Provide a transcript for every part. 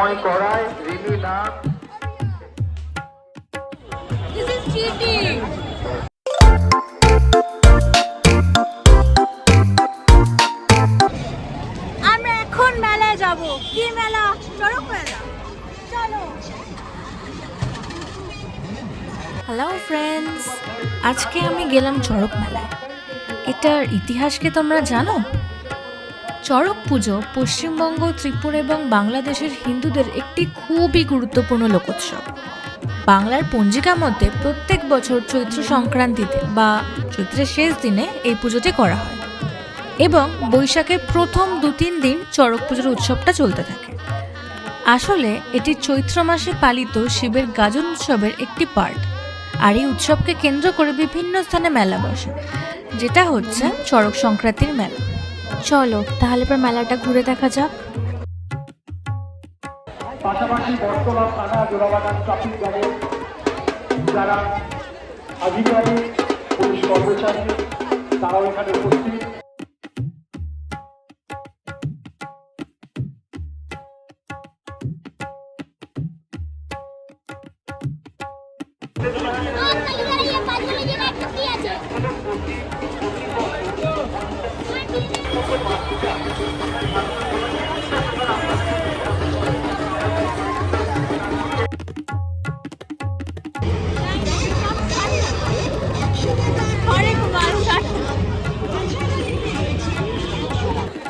তন্ময় করায় Rimi Nath. This is cheating. আমরা এখন মেলায় যাব। কি মেলা? চড়ক মেলা। চলো। হ্যালো ফ্রেন্ডস, আজকে আমি গেলাম চড়ক মেলায়। এটার ইতিহাস কি তোমরা জানো? চড়ক পুজো পশ্চিমবঙ্গ, ত্রিপুরা এবং বাংলাদেশের হিন্দুদের একটি খুবই গুরুত্বপূর্ণ লোকোৎসব। বাংলার পঞ্জিকা মতে প্রত্যেক বছর চৈত্র সংক্রান্তিতে বা চৈত্রের শেষ দিনে এই পুজোটি করা হয় এবং বৈশাখের প্রথম 2-3 দিন চড়ক পুজোর উৎসবটা চলতে থাকে। আসলে এটি চৈত্র মাসে পালিত শিবের গাজন উৎসবের একটি পার্ট, আর এই উৎসবকে কেন্দ্র করে বিভিন্ন স্থানে মেলা বসে, যেটা হচ্ছে চড়ক সংক্রান্তির মেলা। চলো তাহলে এবার মেলাটা ঘুরে দেখা যাক। পাশাপাশি বর্তমান থানা জোড়াবাগান ট্রাফিক গার্ডের যারা আধিকারিক, পুলিশ কর্মচারী, তারাও এখানে উপস্থিত।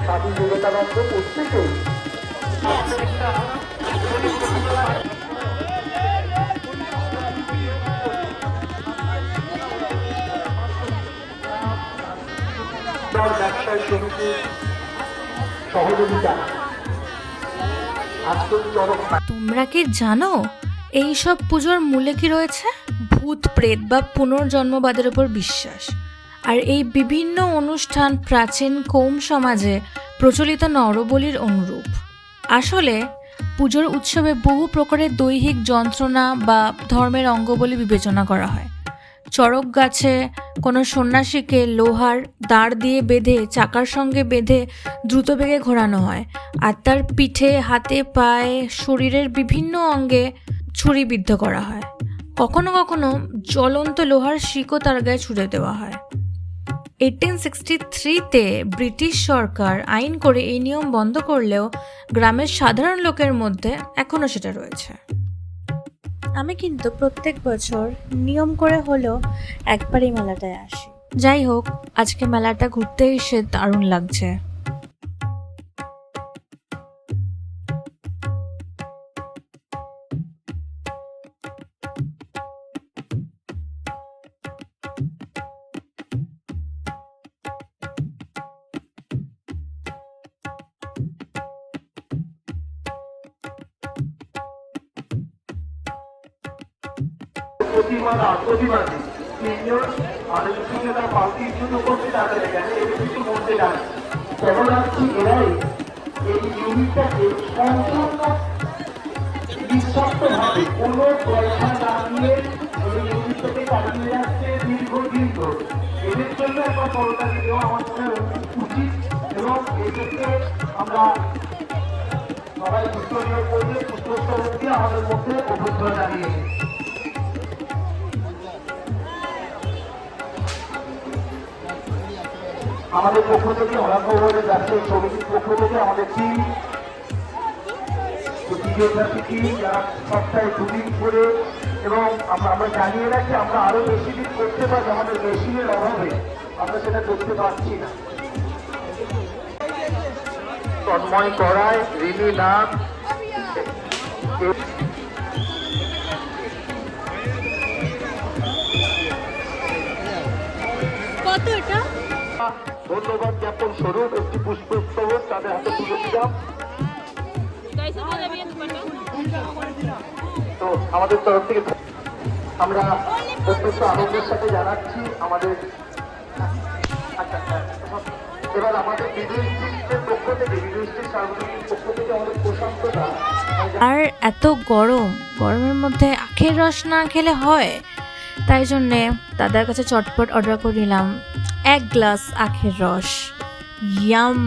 স্বামী বিবেকানন্দ প্রত্যেকেই ব্যবসায় সমিতির সহযোগিতা। তোমরা কি জানো এই সব পুজোর মূলে কি রয়েছে? ভূত প্রেত বা পুনর্জন্মবাদের উপর বিশ্বাস। আর এই বিভিন্ন অনুষ্ঠান প্রাচীন কৌম সমাজে প্রচলিত নরবলির অনুরূপ। আসলে পুজোর উৎসবে বহু প্রকারের দৈহিক যন্ত্রণা বা ধর্মের অঙ্গ বলে বিবেচনা করা হয়। চড়ক গাছে কোনো সন্ন্যাসীকে লোহার দাঁড় দিয়ে বেঁধে চাকার সঙ্গে বেঁধে দ্রুত বেগে ঘোরানো হয়, আর তার পিঠে, হাতে, পায়ে, শরীরের বিভিন্ন অঙ্গে ছুরিবিদ্ধ করা হয়। কখনো কখনো জ্বলন্ত লোহার শিকও তার গায়ে ছুঁড়ে দেওয়া হয়। 1863-তে ব্রিটিশ সরকার আইন করে এই নিয়ম বন্ধ করলেও গ্রামের সাধারণ লোকের মধ্যে এখনও সেটা রয়েছে। আমি কিন্তু প্রত্যেক বছর নিয়ম করে হলেও একবার এই মেলাটায় আসি। যাই হোক, আজকে মেলাটা ঘুরতে এসে দারুণ লাগছে। প্রতিবাদী তিনজন আমাদের কিছুটা পাল্টি শুরু করতে তাদের এখানে কিছু মধ্যে যায় কেমন আসছি। এরাই এই ইউনিটটাকে সম্পূর্ণ নিঃস্বার্থভাবে কোনো পয়সা না দিয়ে এই ইউনিটটাকে চালিয়ে যাচ্ছে দীর্ঘদিন ধরে। এদের জন্য একটা সরকারি দেওয়া আমার মনে উচিত এবং এক্ষেত্রে আমরা সবাই উত্তরীয় করলে উত্তরটি আমাদের মধ্যে অভ্যর্থনা জানিয়ে আমাদের পক্ষ থেকে অরাঙ্গভবনে যাচ্ছে সমিতির পক্ষ থেকে আমাদের টিম ফিজিওথেরাপি যারা সপ্তাহে 2 দিন করে, এবং আমরা জানিয়ে রাখি আমরা আরো বেশি দিন করতে পারি, আমাদের মেশিনের অভাবে আমরা সেটা করতে পারছি না। তন্ময় করায় রিমি নাথ। কত এটা? ধন্যবাদ জ্ঞাপন স্বরূপ একটি পুষ্পস্তবক তাদের হাতে তুলে দিলাম। তো আমাদের তরফ থেকে আমরা অত্যন্ত আনন্দের সাথে জানাচ্ছি আমাদের। এবার আমাদের বিদেশির পক্ষ থেকে, বিদেশির সার্বজনীন পক্ষ থেকে আমাদের প্রশংসা। আর এত গরমের মধ্যে আখের রস না খেলে হয়, তাই জন্যে দাদার কাছে চটপট অর্ডার করে নিলাম 1 গ্লাস আখের রস। ইয়াম।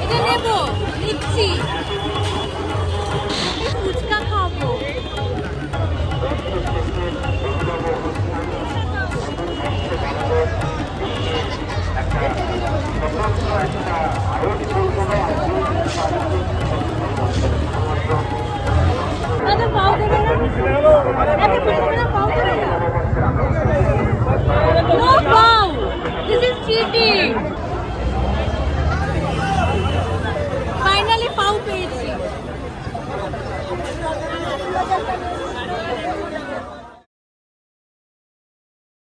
এটা নেব, নিচ্ছি। ফুচকা খাবো। দাদা পাও দেবে না? একটা ফুচকা দাও, পাও দেবে না? No পাও। This is cheating. ফাইনালি পাও পেয়েছি।